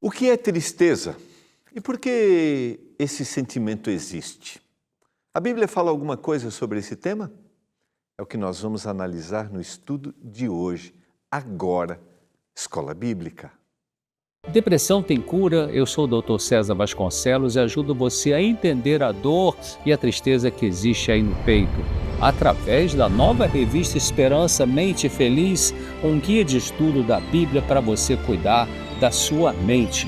O que é tristeza? E por que esse sentimento existe? A Bíblia fala alguma coisa sobre esse tema? É o que nós vamos analisar no estudo de hoje, agora, Escola Bíblica. Depressão tem cura? Eu sou o Dr. César Vasconcelos e ajudo você a entender a dor e a tristeza que existe aí no peito. Através da nova revista Esperança Mente Feliz, um guia de estudo da Bíblia para você cuidar da sua mente.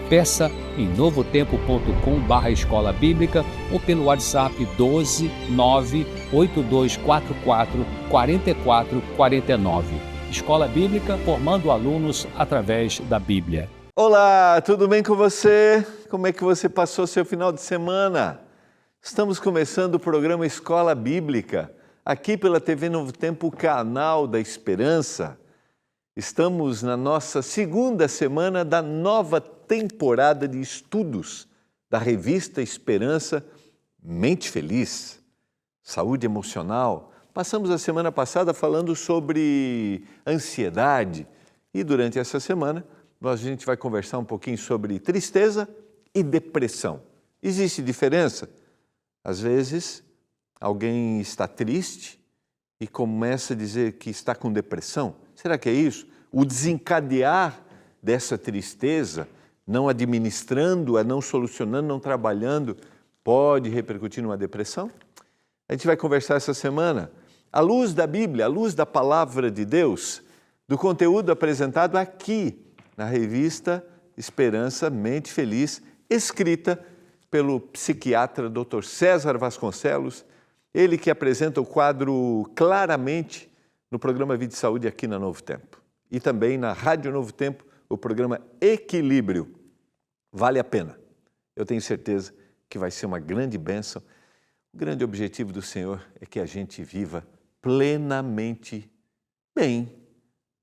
Peça em novotempo.com/escola bíblica ou pelo WhatsApp 12 98244 4449. Escola Bíblica formando alunos através da Bíblia. Olá, tudo bem com você? Como é que você passou seu final de semana? Estamos começando o programa Escola Bíblica, aqui pela TV Novo Tempo, canal da Esperança. Estamos na nossa segunda semana da nova temporada de estudos da revista Esperança Mente Feliz, Saúde Emocional. Passamos a semana passada falando sobre ansiedade e durante essa semana a gente vai conversar um pouquinho sobre tristeza e depressão. Existe diferença? Às vezes, alguém está triste e começa a dizer que está com depressão. Será que é isso? O desencadear dessa tristeza, não administrando, não solucionando, não trabalhando, pode repercutir numa depressão? A gente vai conversar essa semana, à luz da Bíblia, à luz da Palavra de Deus, do conteúdo apresentado aqui na revista Esperança Mente Feliz, escrita pelo psiquiatra Dr. César Vasconcelos, ele que apresenta o quadro claramente no programa Vida e Saúde aqui na Novo Tempo. E também na Rádio Novo Tempo, o programa Equilíbrio. Vale a pena. Eu tenho certeza que vai ser uma grande bênção. O grande objetivo do Senhor é que a gente viva plenamente bem,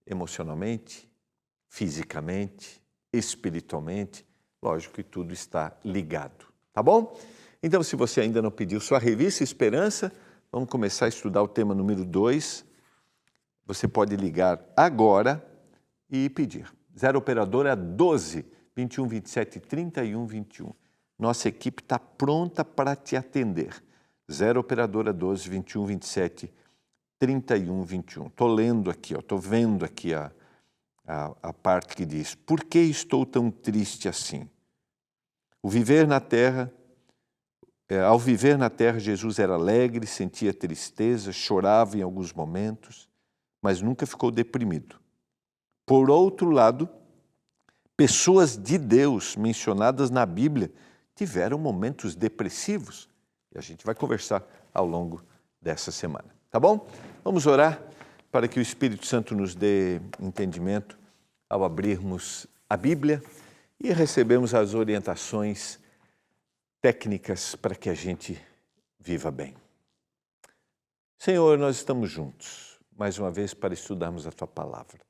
emocionalmente, fisicamente, espiritualmente. Lógico que tudo está ligado, tá bom? Então, se você ainda não pediu sua revista Esperança, vamos começar a estudar o tema número 2. Você pode ligar agora e pedir. 0 operadora 12 21 27 31 21. Nossa equipe está pronta para te atender. 0 operadora 12 21 27 31 21. Estou lendo aqui, estou vendo aqui a parte que diz: por que estou tão triste assim? Ao viver na terra, Jesus era alegre, sentia tristeza, chorava em alguns momentos, mas nunca ficou deprimido. Por outro lado, pessoas de Deus mencionadas na Bíblia tiveram momentos depressivos. E a gente vai conversar ao longo dessa semana, tá bom? Vamos orar para que o Espírito Santo nos dê entendimento ao abrirmos a Bíblia e recebemos as orientações técnicas para que a gente viva bem. Senhor, nós estamos juntos, mais uma vez, para estudarmos a Tua Palavra.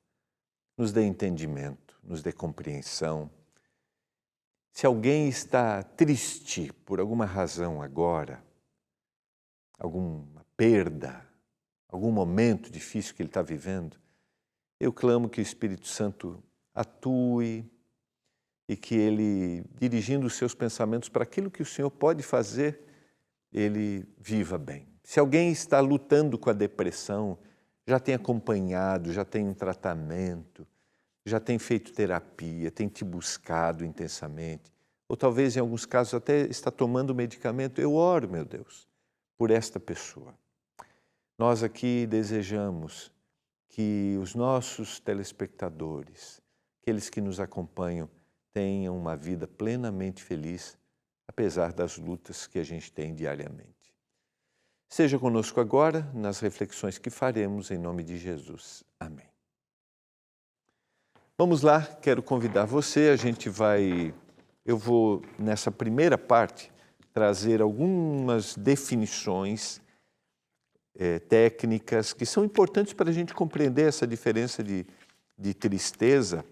Nos dê entendimento, nos dê compreensão. Se alguém está triste por alguma razão agora, alguma perda, algum momento difícil que ele está vivendo, eu clamo que o Espírito Santo atue e que ele, dirigindo os seus pensamentos para aquilo que o Senhor pode fazer, ele viva bem. Se alguém está lutando com a depressão, já tem acompanhado, já tem um tratamento, já tem feito terapia, tem te buscado intensamente, ou talvez em alguns casos até está tomando medicamento, eu oro, meu Deus, por esta pessoa. Nós aqui desejamos que os nossos telespectadores, aqueles que nos acompanham, tenham uma vida plenamente feliz, apesar das lutas que a gente tem diariamente. Seja conosco agora nas reflexões que faremos em nome de Jesus. Amém. Vamos lá, quero convidar você, eu vou nessa primeira parte trazer algumas definições técnicas que são importantes para a gente compreender essa diferença de tristeza,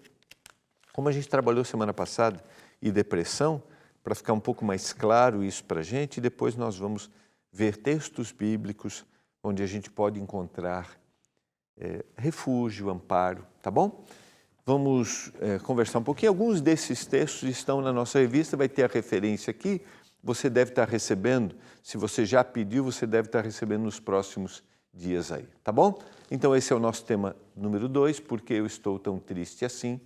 como a gente trabalhou semana passada, e depressão, para ficar um pouco mais claro isso para a gente, e depois nós vamos ver textos bíblicos onde a gente pode encontrar refúgio, amparo, tá bom? vamos conversar um pouquinho. Alguns desses textos estão na nossa revista, vai ter a referência aqui. Você deve estar recebendo, se você já pediu, você deve estar recebendo nos próximos dias aí, tá bom? Então esse é o nosso tema número 2, porque eu estou tão triste assim.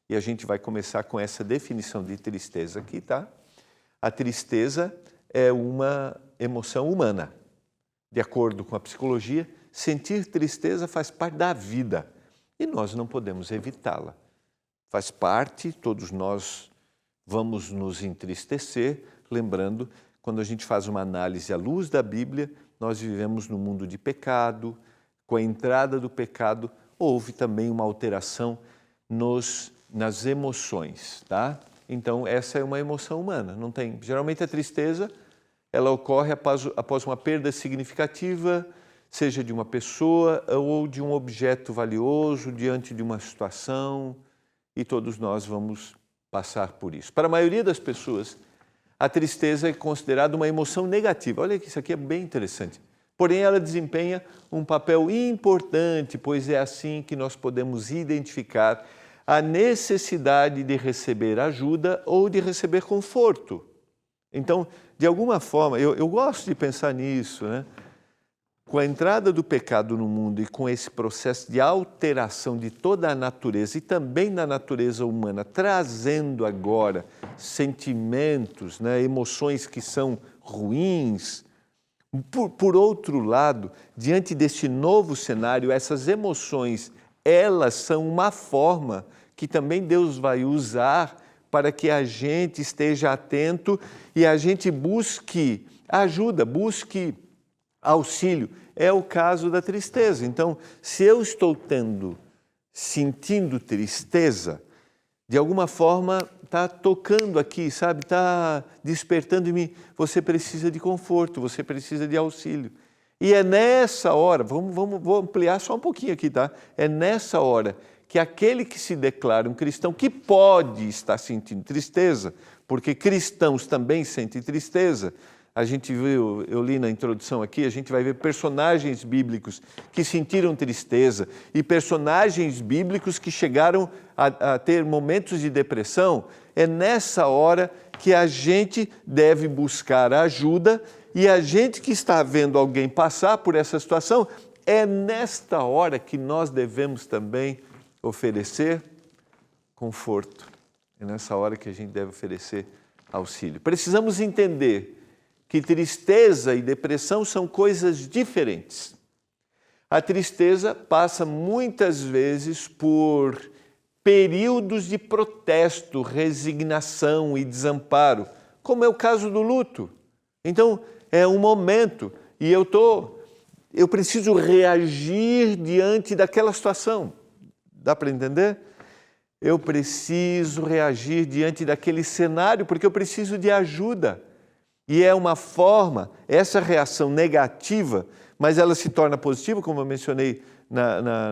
E a gente vai começar com essa definição de tristeza aqui, tá? A tristeza é uma emoção humana. De acordo com a psicologia, sentir tristeza faz parte da vida e nós não podemos evitá-la. Faz parte, todos nós vamos nos entristecer, lembrando, quando a gente faz uma análise à luz da Bíblia, nós vivemos num mundo de pecado. Com a entrada do pecado, houve também uma alteração nas emoções, tá? Então, essa é uma emoção humana. Não tem, geralmente a tristeza, ela ocorre após uma perda significativa, seja de uma pessoa ou de um objeto valioso, diante de uma situação, e todos nós vamos passar por isso. Para a maioria das pessoas, a tristeza é considerada uma emoção negativa. Olha que isso aqui é bem interessante. Porém, ela desempenha um papel importante, pois é assim que nós podemos identificar a necessidade de receber ajuda ou de receber conforto. Então, de alguma forma, eu gosto de pensar nisso, né? Com a entrada do pecado no mundo e com esse processo de alteração de toda a natureza e também da natureza humana, trazendo agora sentimentos, né, emoções que são ruins. Por outro lado, diante deste novo cenário, essas emoções, elas são uma forma que também Deus vai usar para que a gente esteja atento e a gente busque ajuda, busque auxílio. É o caso da tristeza. Então, se eu estou sentindo tristeza, de alguma forma está tocando aqui, sabe? Está despertando em mim. Você precisa de conforto, você precisa de auxílio. E é nessa hora, vou ampliar só um pouquinho aqui, tá? É nessa hora que aquele que se declara um cristão, que pode estar sentindo tristeza, porque cristãos também sentem tristeza. A gente viu, eu li na introdução aqui, a gente vai ver personagens bíblicos que sentiram tristeza e personagens bíblicos que chegaram a ter momentos de depressão. É nessa hora que a gente deve buscar ajuda e a gente que está vendo alguém passar por essa situação, é nesta hora que nós devemos também oferecer conforto. É nessa hora que a gente deve oferecer auxílio. Precisamos entender que tristeza e depressão são coisas diferentes. A tristeza passa muitas vezes por períodos de protesto, resignação e desamparo, como é o caso do luto. Então, é um momento e eu preciso reagir diante daquela situação. Dá para entender? Eu preciso reagir diante daquele cenário porque eu preciso de ajuda. E é uma forma, essa reação negativa, mas ela se torna positiva, como eu mencionei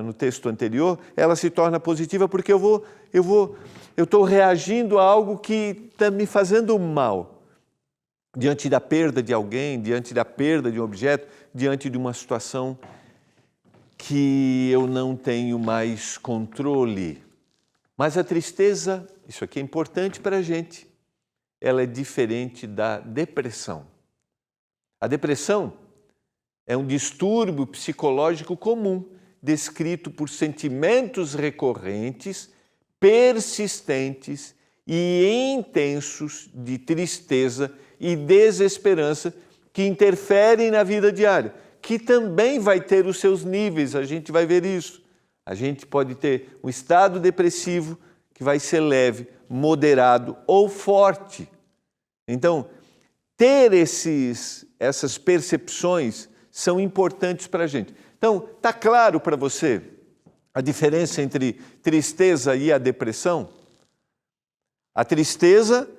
no texto anterior, ela se torna positiva porque eu estou reagindo a algo que está me fazendo mal. Diante da perda de alguém, diante da perda de um objeto, diante de uma situação que eu não tenho mais controle. Mas a tristeza, isso aqui é importante para a gente, ela é diferente da depressão. A depressão é um distúrbio psicológico comum, descrito por sentimentos recorrentes, persistentes e intensos de tristeza e desesperança que interferem na vida diária, que também vai ter os seus níveis, a gente vai ver isso. A gente pode ter um estado depressivo que vai ser leve, moderado ou forte. Então, ter essas percepções são importantes para a gente. Então, está claro para você a diferença entre tristeza e a depressão? A tristeza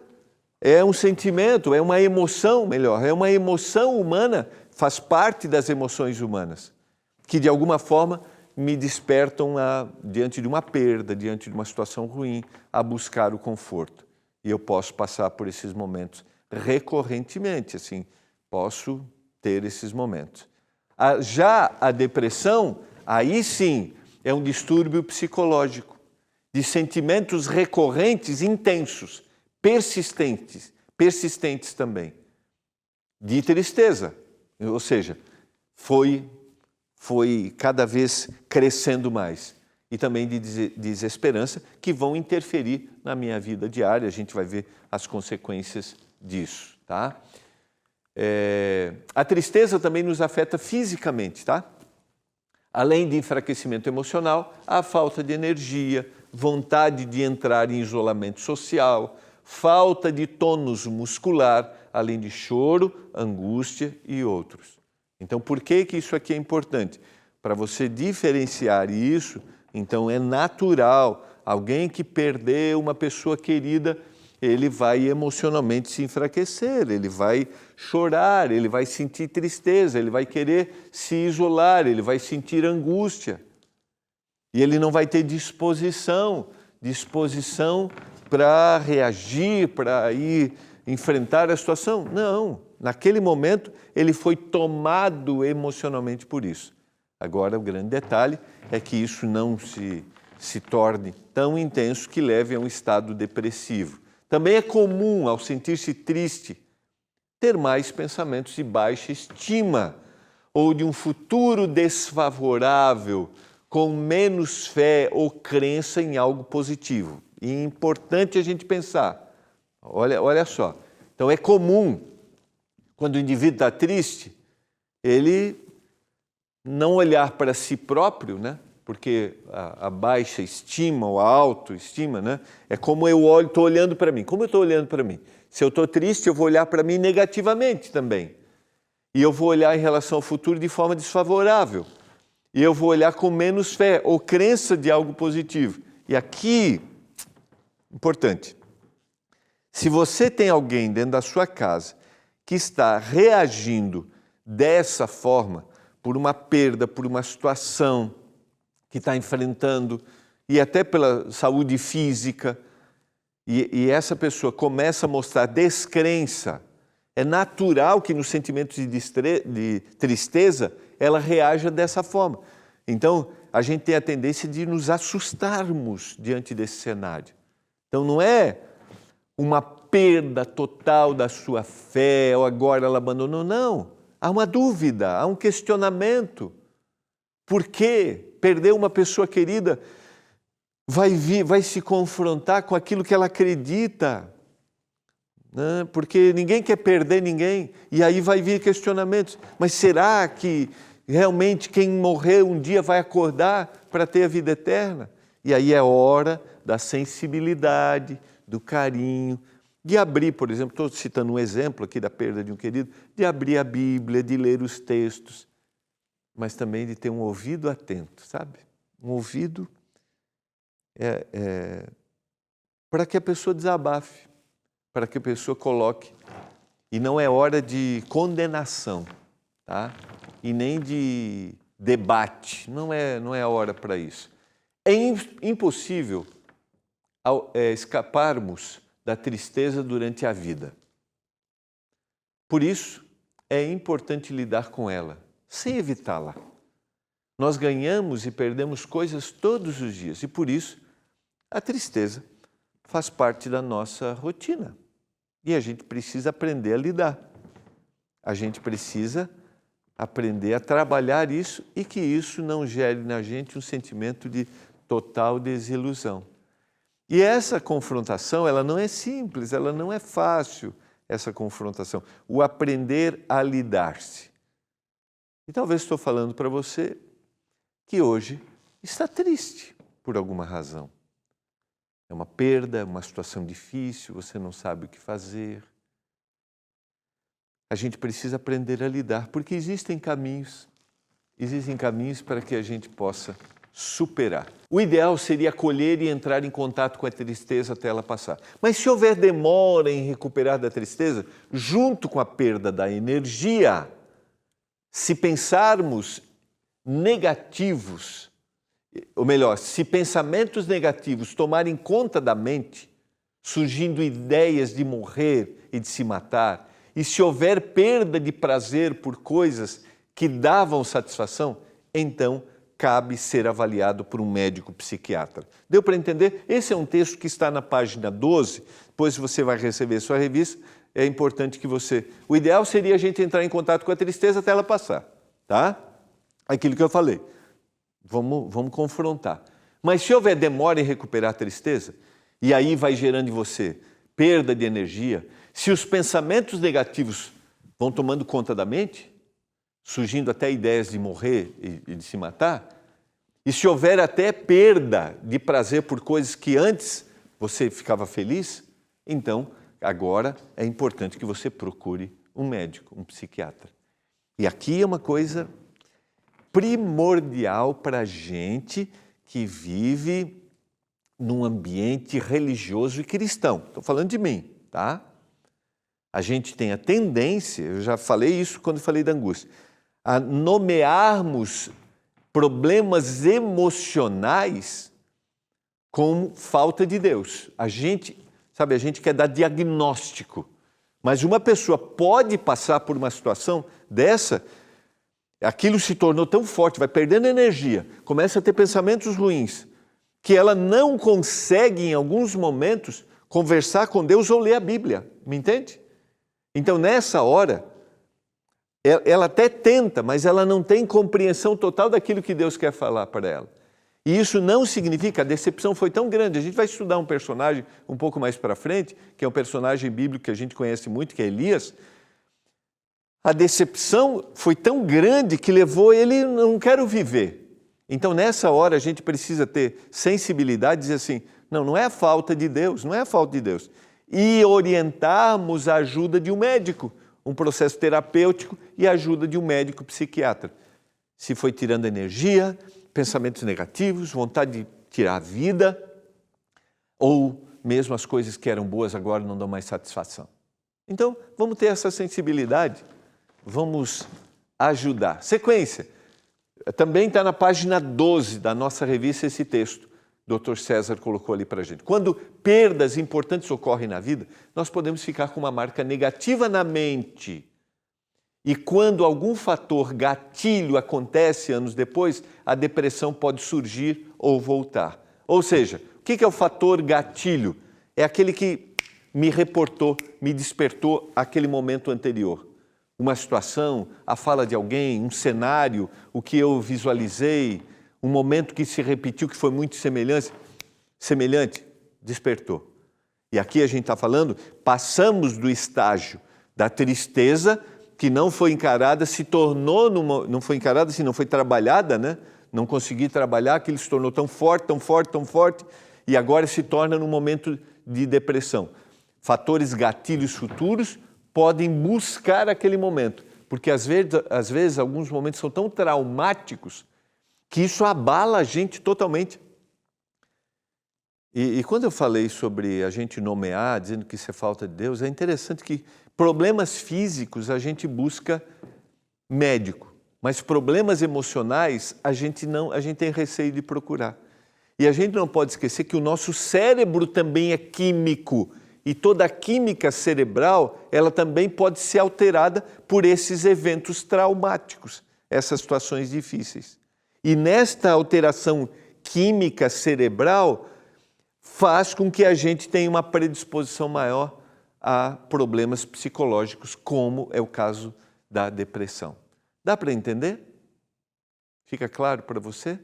é um sentimento, é uma emoção, melhor, é uma emoção humana, faz parte das emoções humanas, que de alguma forma me despertam diante de uma perda, diante de uma situação ruim, a buscar o conforto. E eu posso passar por esses momentos recorrentemente, assim, posso ter esses momentos. Já a depressão, aí sim, é um distúrbio psicológico de sentimentos recorrentes, intensos, persistentes também, de tristeza, ou seja, foi cada vez crescendo mais, e também de desesperança, que vão interferir na minha vida diária. A gente vai ver as consequências disso, tá? A tristeza também nos afeta fisicamente, tá? Além de enfraquecimento emocional, a falta de energia, vontade de entrar em isolamento social, falta de tônus muscular, além de choro, angústia e outros. Então, por que isso aqui é importante? Para você diferenciar isso, então é natural. Alguém que perdeu uma pessoa querida, ele vai emocionalmente se enfraquecer, ele vai chorar, ele vai sentir tristeza, ele vai querer se isolar, ele vai sentir angústia. E ele não vai ter disposição para reagir, para ir enfrentar a situação. Não, naquele momento ele foi tomado emocionalmente por isso. Agora, o grande detalhe é que isso não se torne tão intenso que leve a um estado depressivo. Também é comum, ao sentir-se triste, ter mais pensamentos de baixa estima ou de um futuro desfavorável, com menos fé ou crença em algo positivo. E é importante a gente pensar, olha só, então é comum, quando o indivíduo está triste, ele não olhar para si próprio, né? Porque a baixa estima ou a autoestima, né? É como eu estou olhando para mim. Como eu estou olhando para mim? Se eu estou triste, eu vou olhar para mim negativamente também. E eu vou olhar em relação ao futuro de forma desfavorável. E eu vou olhar com menos fé ou crença de algo positivo. E aqui, importante, se você tem alguém dentro da sua casa que está reagindo dessa forma, por uma perda, por uma situação que está enfrentando, e até pela saúde física, e essa pessoa começa a mostrar descrença, é natural que nos sentimentos de tristeza ela reaja dessa forma. Então, a gente tem a tendência de nos assustarmos diante desse cenário. Então, não é uma perda total da sua fé, ou agora ela abandonou, não. Há uma dúvida, há um questionamento. Por quê? Perder uma pessoa querida vai se confrontar com aquilo que ela acredita, né? Porque ninguém quer perder ninguém, e aí vai vir questionamentos. Mas será que realmente quem morreu um dia vai acordar para ter a vida eterna? E aí é hora da sensibilidade, do carinho, de abrir, por exemplo, estou citando um exemplo aqui da perda de um querido, de abrir a Bíblia, de ler os textos, mas também de ter um ouvido atento, sabe? Um ouvido para que a pessoa desabafe, para que a pessoa coloque. E não é hora de condenação, tá? E nem de debate, não é hora para isso. É impossível escaparmos da tristeza durante a vida. Por isso, é importante lidar com ela, sem evitá-la. Nós ganhamos e perdemos coisas todos os dias, e por isso a tristeza faz parte da nossa rotina. E a gente precisa aprender a lidar. A gente precisa aprender a trabalhar isso e que isso não gere na gente um sentimento de total desilusão. E essa confrontação, ela não é simples, ela não é fácil, essa confrontação. O aprender a lidar-se. E talvez estou falando para você que hoje está triste por alguma razão. É uma perda, uma situação difícil, você não sabe o que fazer. A gente precisa aprender a lidar, porque existem caminhos para que a gente possa superar. O ideal seria acolher e entrar em contato com a tristeza até ela passar. Mas se houver demora em recuperar da tristeza, junto com a perda da energia, se pensarmos negativos, ou melhor, se pensamentos negativos tomarem conta da mente, surgindo ideias de morrer e de se matar, e se houver perda de prazer por coisas que davam satisfação, então cabe ser avaliado por um médico psiquiatra. Deu para entender? Esse é um texto que está na página 12, depois você vai receber sua revista, é importante que você... O ideal seria a gente entrar em contato com a tristeza até ela passar, tá? Aquilo que eu falei. Vamos confrontar. Mas se houver demora em recuperar a tristeza, e aí vai gerando em você perda de energia, se os pensamentos negativos vão tomando conta da mente, surgindo até ideias de morrer e de se matar, e se houver até perda de prazer por coisas que antes você ficava feliz, então agora é importante que você procure um médico, um psiquiatra. E aqui é uma coisa primordial para a gente que vive num ambiente religioso e cristão. Estou falando de mim, tá? A gente tem a tendência, eu já falei isso quando falei da angústia, a nomearmos problemas emocionais como falta de Deus. A gente quer dar diagnóstico, mas uma pessoa pode passar por uma situação dessa, aquilo se tornou tão forte, vai perdendo energia, começa a ter pensamentos ruins, que ela não consegue, em alguns momentos, conversar com Deus ou ler a Bíblia, me entende? Então, nessa hora, ela até tenta, mas ela não tem compreensão total daquilo que Deus quer falar para ela. E isso não significa, a decepção foi tão grande, a gente vai estudar um personagem um pouco mais para frente, que é um personagem bíblico que a gente conhece muito, que é Elias. A decepção foi tão grande que levou ele, não quero viver. Então, nessa hora, a gente precisa ter sensibilidade e dizer assim, não é a falta de Deus, não é a falta de Deus. E orientarmos a ajuda de um médico, um processo terapêutico e a ajuda de um médico psiquiatra. Se foi tirando energia, pensamentos negativos, vontade de tirar a vida, ou mesmo as coisas que eram boas agora não dão mais satisfação. Então, vamos ter essa sensibilidade, vamos ajudar. Sequência. Também está na página 12 da nossa revista esse texto. O Dr. César colocou ali para a gente. Quando perdas importantes ocorrem na vida, nós podemos ficar com uma marca negativa na mente. E quando algum fator gatilho acontece anos depois, a depressão pode surgir ou voltar. Ou seja, o que é o fator gatilho? É aquele que me reportou, me despertou aquele momento anterior. Uma situação, a fala de alguém, um cenário, o que eu visualizei, um momento que se repetiu, que foi muito semelhante, despertou. E aqui a gente está falando, passamos do estágio da tristeza, que não foi encarada, se tornou, não foi encarada, assim, não foi trabalhada, né? Não consegui trabalhar, aquilo se tornou tão forte, e agora se torna num momento de depressão. Fatores gatilhos futuros podem buscar aquele momento, porque às vezes alguns momentos são tão traumáticos que isso abala a gente totalmente. E quando eu falei sobre a gente nomear, dizendo que isso é falta de Deus, é interessante que problemas físicos a gente busca médico, mas problemas emocionais a gente tem receio de procurar. E a gente não pode esquecer que o nosso cérebro também é químico, e toda a química cerebral, ela também pode ser alterada por esses eventos traumáticos, essas situações difíceis. E nesta alteração química cerebral, faz com que a gente tenha uma predisposição maior a problemas psicológicos, como é o caso da depressão. Dá para entender? Fica claro para você?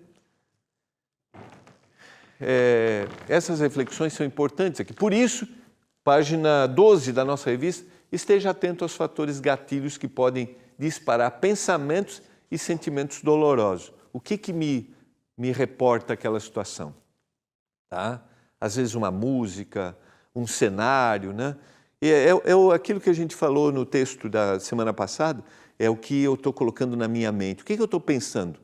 Essas reflexões são importantes aqui. Por isso, página 12 da nossa revista, esteja atento aos fatores gatilhos que podem disparar pensamentos e sentimentos dolorosos. O que me reporta aquela situação? Tá? Às vezes uma música, um cenário, né? Aquilo que a gente falou no texto da semana passada, é o que eu estou colocando na minha mente. O que eu estou pensando?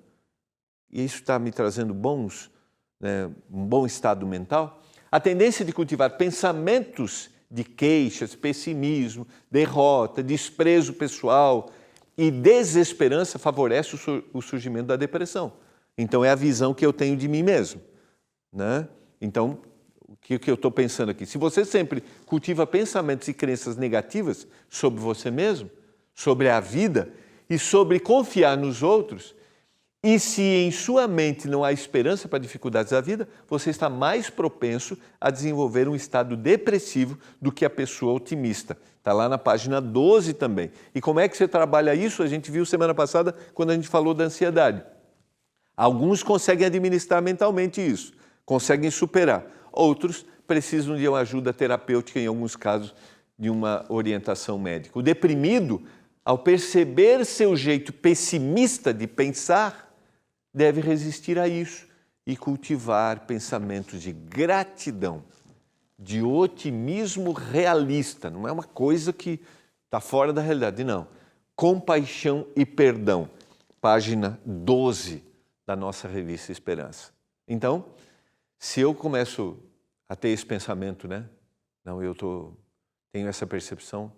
E isso está me trazendo um bom estado mental? A tendência de cultivar pensamentos de queixas, pessimismo, derrota, desprezo pessoal e desesperança favorece o surgimento da depressão. Então, é a visão que eu tenho de mim mesmo, né? Então, o que eu estou pensando aqui? Se você sempre cultiva pensamentos e crenças negativas sobre você mesmo, sobre a vida e sobre confiar nos outros, E se em sua mente não há esperança para dificuldades da vida, você está mais propenso a desenvolver um estado depressivo do que a pessoa otimista. Está lá na página 12 também. E como é que você trabalha isso? A gente viu semana passada quando a gente falou da ansiedade. Alguns conseguem administrar mentalmente isso, conseguem superar. Outros precisam de uma ajuda terapêutica, em alguns casos, de uma orientação médica. O deprimido, ao perceber seu jeito pessimista de pensar, deve resistir a isso e cultivar pensamentos de gratidão, de otimismo realista. Não é uma coisa que está fora da realidade, não. Compaixão e perdão, página 12 da nossa revista Esperança. Então, se eu começo a ter esse pensamento, né? Não, tenho essa percepção,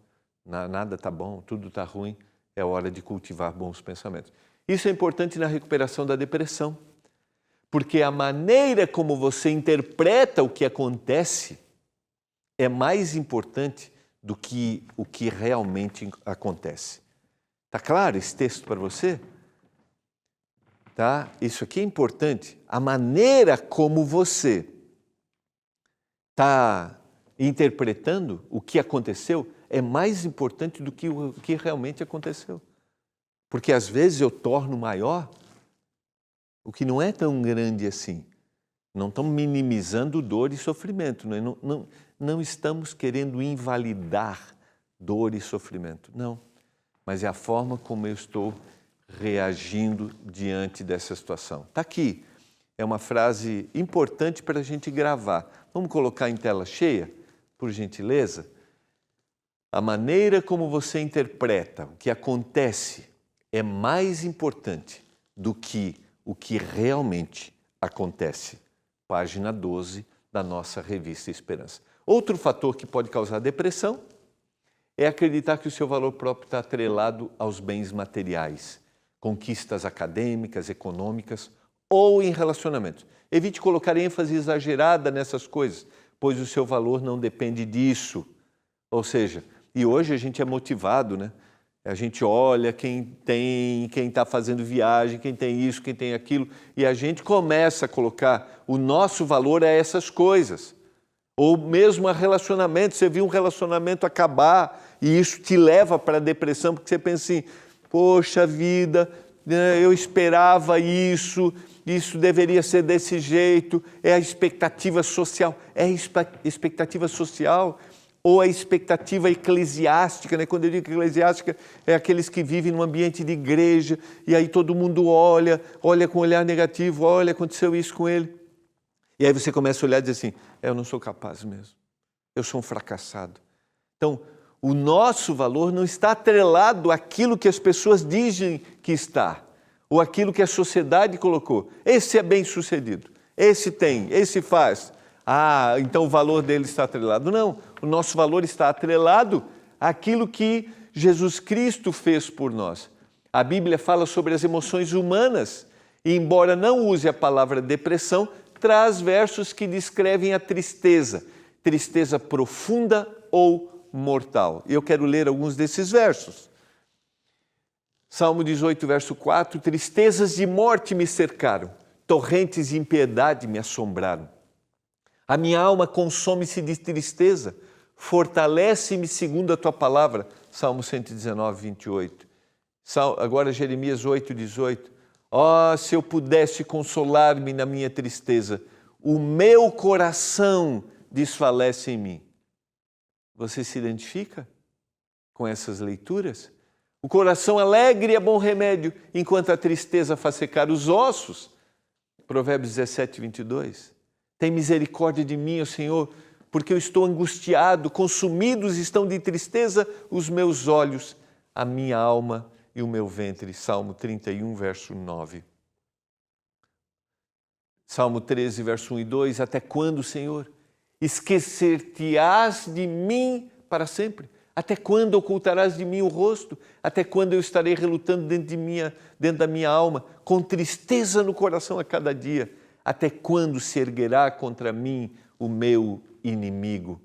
nada está bom, tudo está ruim, é hora de cultivar bons pensamentos. Isso é importante na recuperação da depressão, porque a maneira como você interpreta o que acontece é mais importante do que o que realmente acontece. Está claro esse texto para você? Tá? Isso aqui é importante. A maneira como você está interpretando o que aconteceu é mais importante do que o que realmente aconteceu. Porque às vezes eu torno maior o que não é tão grande assim. Não estamos minimizando dor e sofrimento. Não estamos querendo invalidar dor e sofrimento. Não. Mas é a forma como eu estou reagindo diante dessa situação. Está aqui. É uma frase importante para a gente gravar. Vamos colocar em tela cheia, por gentileza? A maneira como você interpreta o que acontece é mais importante do que o que realmente acontece. Página 12 da nossa revista Esperança. Outro fator que pode causar depressão é acreditar que o seu valor próprio está atrelado aos bens materiais, conquistas acadêmicas, econômicas ou em relacionamentos. Evite colocar ênfase exagerada nessas coisas, pois o seu valor não depende disso. Ou seja, e hoje a gente é motivado, né? A gente olha quem está fazendo viagem, quem tem isso, quem tem aquilo, e a gente começa a colocar o nosso valor a essas coisas. Ou mesmo a relacionamento, você viu um relacionamento acabar e isso te leva para a depressão, porque você pensa assim, poxa vida, eu esperava isso deveria ser desse jeito, é a expectativa social, ou a expectativa eclesiástica, né? Quando eu digo eclesiástica, é aqueles que vivem num ambiente de igreja, e aí todo mundo olha com um olhar negativo, olha, aconteceu isso com ele. E aí você começa a olhar e dizer assim, eu não sou capaz mesmo, eu sou um fracassado. Então, o nosso valor não está atrelado àquilo que as pessoas dizem que está, ou aquilo que a sociedade colocou. Esse é bem-sucedido, esse tem, esse faz. Ah, então o valor dele está atrelado. Não, o nosso valor está atrelado àquilo que Jesus Cristo fez por nós. A Bíblia fala sobre as emoções humanas e, embora não use a palavra depressão, traz versos que descrevem a tristeza, tristeza profunda ou mortal. E eu quero ler alguns desses versos. Salmo 18, verso 4, tristezas de morte me cercaram, torrentes de impiedade me assombraram. A minha alma consome-se de tristeza, fortalece-me segundo a tua palavra. Salmo 119, 28. Agora Jeremias 8, 18. Ó, se eu pudesse consolar-me na minha tristeza, o meu coração desfalece em mim. Você se identifica com essas leituras? O coração alegre é bom remédio, enquanto a tristeza faz secar os ossos. Provérbios 17, 22. Tem misericórdia de mim, ó Senhor, porque eu estou angustiado, consumidos estão de tristeza os meus olhos, a minha alma e o meu ventre. Salmo 31, verso 9. Salmo 13, verso 1 e 2. Até quando, Senhor, esquecer-te-ás de mim para sempre? Até quando ocultarás de mim o rosto? Até quando eu estarei relutando dentro da minha alma, com tristeza no coração a cada dia? Até quando se erguerá contra mim o meu inimigo?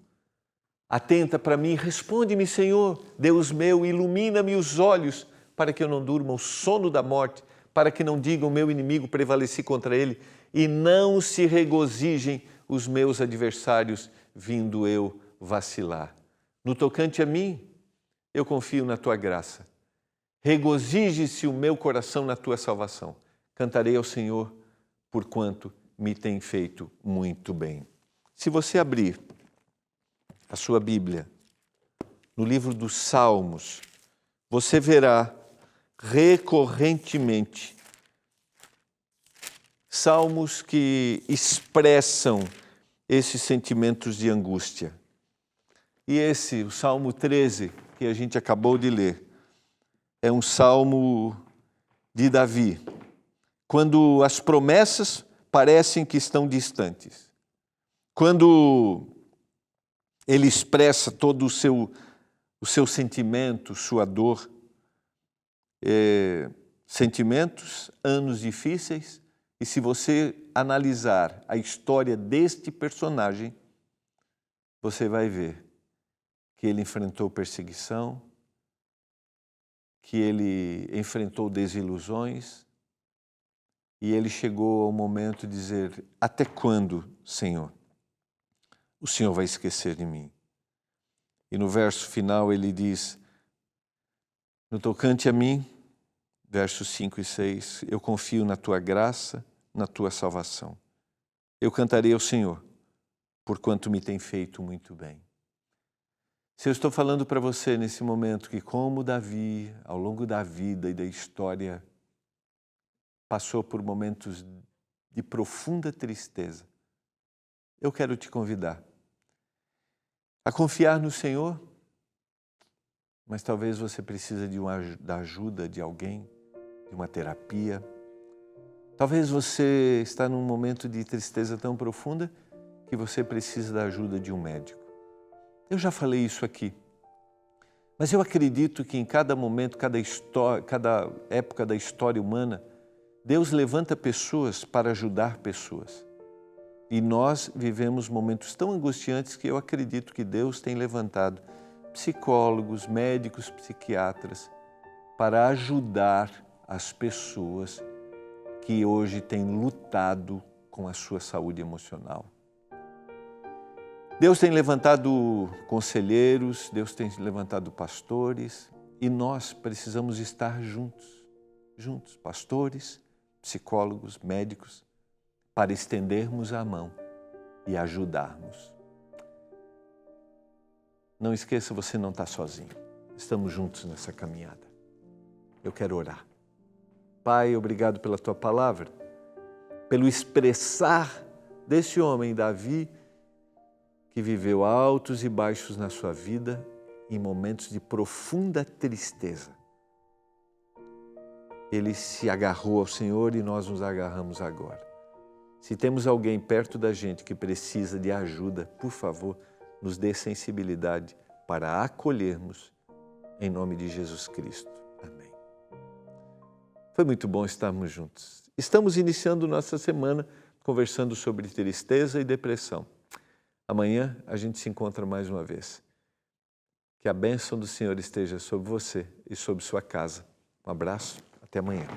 Atenta para mim, responde-me, Senhor, Deus meu, ilumina-me os olhos, para que eu não durma o sono da morte, para que não digam: meu inimigo prevaleci contra ele, e não se regozijem os meus adversários, vindo eu vacilar. No tocante a mim, eu confio na tua graça. Regozije-se o meu coração na tua salvação. Cantarei ao Senhor, porquanto me tem feito muito bem. Se você abrir a sua Bíblia no livro dos Salmos, você verá recorrentemente salmos que expressam esses sentimentos de angústia. E esse, o Salmo 13, que a gente acabou de ler, é um salmo de Davi, quando as promessas parecem que estão distantes. Quando ele expressa todo o seu sentimento, sua dor, sentimentos, anos difíceis, e se você analisar a história deste personagem, você vai ver que ele enfrentou perseguição, que ele enfrentou desilusões, e ele chegou ao momento de dizer: até quando, Senhor, o Senhor vai esquecer de mim? E no verso final ele diz: no tocante a mim, versos 5 e 6, eu confio na tua graça, na tua salvação. Eu cantarei ao Senhor, porquanto me tem feito muito bem. Se eu estou falando para você nesse momento que, como Davi, ao longo da vida e da história, passou por momentos de profunda tristeza, eu quero te convidar a confiar no Senhor, mas talvez você precise da ajuda de alguém, de uma terapia. Talvez você está num momento de tristeza tão profunda que você precisa da ajuda de um médico. Eu já falei isso aqui, mas eu acredito que em cada momento, cada época da história humana, Deus levanta pessoas para ajudar pessoas. E nós vivemos momentos tão angustiantes que eu acredito que Deus tem levantado psicólogos, médicos, psiquiatras, para ajudar as pessoas que hoje têm lutado com a sua saúde emocional. Deus tem levantado conselheiros, Deus tem levantado pastores, e nós precisamos estar juntos, pastores, psicólogos, médicos, para estendermos a mão e ajudarmos. Não esqueça, você não está sozinho. Estamos juntos nessa caminhada. Eu quero orar. Pai, obrigado pela tua palavra, pelo expressar desse homem, Davi, que viveu altos e baixos na sua vida, em momentos de profunda tristeza. Ele se agarrou ao Senhor e nós nos agarramos agora. Se temos alguém perto da gente que precisa de ajuda, por favor, nos dê sensibilidade para acolhermos, em nome de Jesus Cristo. Amém. Foi muito bom estarmos juntos. Estamos iniciando nossa semana conversando sobre tristeza e depressão. Amanhã a gente se encontra mais uma vez. Que a bênção do Senhor esteja sobre você e sobre sua casa. Um abraço, até amanhã.